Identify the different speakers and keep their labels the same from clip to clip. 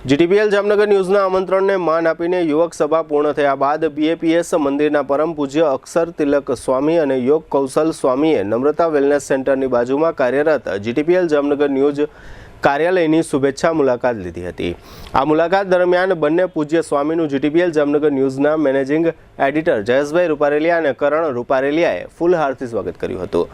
Speaker 1: GTPL Jamnagar ન્યૂઝના આમંત્રણને માન આપીને યુવક સભા પૂર્ણ થયા બાદ બીએપીએસ મંદિરના પરમ પૂજ્ય અક્ષર તિલક સ્વામી અને યોગ કૌશલ સ્વામીએ નમ્રતા વેલનેસ સેન્ટરની બાજુમાં કાર્યરત જીટીપીએલ જામનગર ન્યૂઝ કાર્યાલયની શુભેચ્છા મુલાકાત લીધી હતી। આ મુલાકાત દરમિયાન બંને પૂજ્ય સ્વામીનું જીટીપીએલ જામનગર ન્યૂઝના મેનેજિંગ એડિટર જયેશભાઈ રૂપારેલિયા અને કરણ રૂપારેલિયાએ ફૂલહારથી સ્વાગત કર્યું હતું।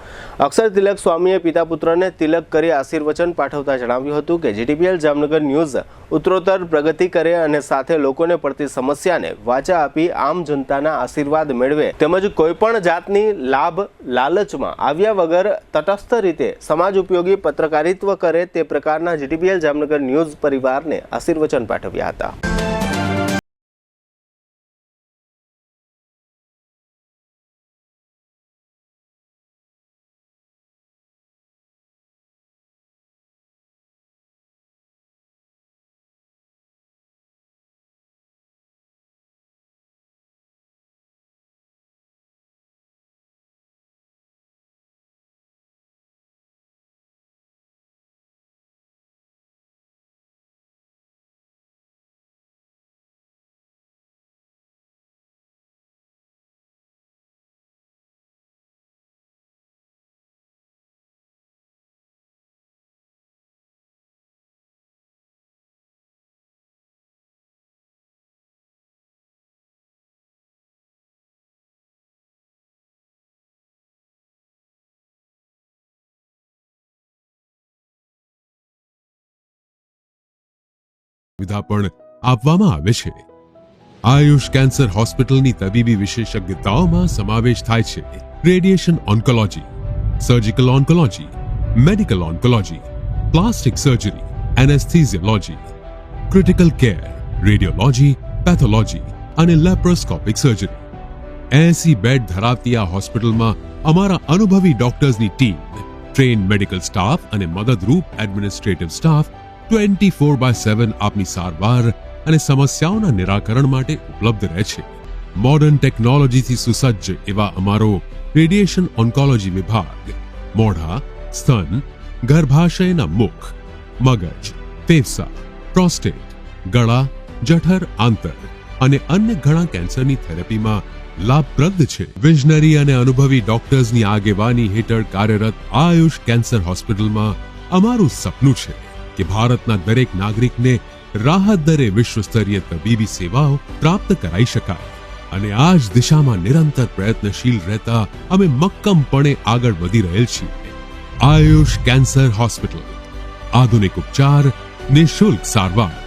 Speaker 1: અક્ષર તિલક સ્વામીએ પિતા પુત્રને તિલક કરી આશીર્વચન પાઠવતા જણાવ્યું હતું કે જીટીપીએલ જામનગર ન્યૂઝ ઉત્તરોત્તર પ્રગતિ કરે અને સાથે લોકોને પડતી સમસ્યાને વાચા આપી આમ જનતાના આશીર્વાદ મેળવે તેમજ કોઈપણ જાતની લાભ લાલચમાં આવ્યા વગર તટસ્થ રીતે સમાજ ઉપયોગી પત્રકારિત્વ કરે તે પ્રકારના જીટીપીએલ જામનગર ન્યૂઝ પરિવારને આશીર્વચન પાઠવ્યા હતા।
Speaker 2: સુવિધા પણ આપવામાં આવે છે। આયુષ કેન્સર હોસ્પિટલની તબીબી વિશેષજ્ઞતાઓમાં સમાવેશ થાય છે radiation oncology, surgical oncology, medical oncology, plastic surgery, anaesthesiology, critical care, radiology, pathology અને લેપ્રોસ્કોપિક સર્જરી। 80 બેડ ધરાવતી આ હોસ્પિટલમાં અમારા અનુભવી ડોક્ટર્સની ટીમ, ટ્રેન મેડિકલ સ્ટાફ અને મદદરૂપ એડમિનિસ્ટ્રેટિવ સ્ટાફ 24/7 આપની સારવાર અને સમસ્યાઓના નિરાકરણ માટે ઉપલબ્ધ રહે છે। મોડર્ન ટેકનોલોજીથી સુસજ્જ એવા અમારો રેડિયેશન ઓન્કોલોજી વિભાગ મોઢા, સ્તન, ગર્ભાશયના મુખ, મગજ, ફેફસા, પ્રોસ્ટેટ, ગળા, જઠર, આંતર અને અન્ય ઘણા કેન્સરની થેરેપીમાં લાભપ્રદ છે। વિઝનરી અને અનુભવી ડોક્ટર્સની આગેવાની હેઠળ કાર્યરત આયુષ કેન્સર હોસ્પિટલમાં અમારું સપનું છે કે ભારતના દરેક નાગરિકને રાહત દરે વિશ્વસ્તરીય તબીબી સેવાઓ પ્રાપ્ત કરાઈ શકાય અને આ જ દિશામાં નિરંતર પ્રયત્નશીલ રહેતા અમે મક્કમપણે આગળ વધી રહેલ છીએ। આયુષ કેન્સર હોસ્પિટલ, આધુનિક ઉપચાર, નિઃશુલ્ક સારવાર,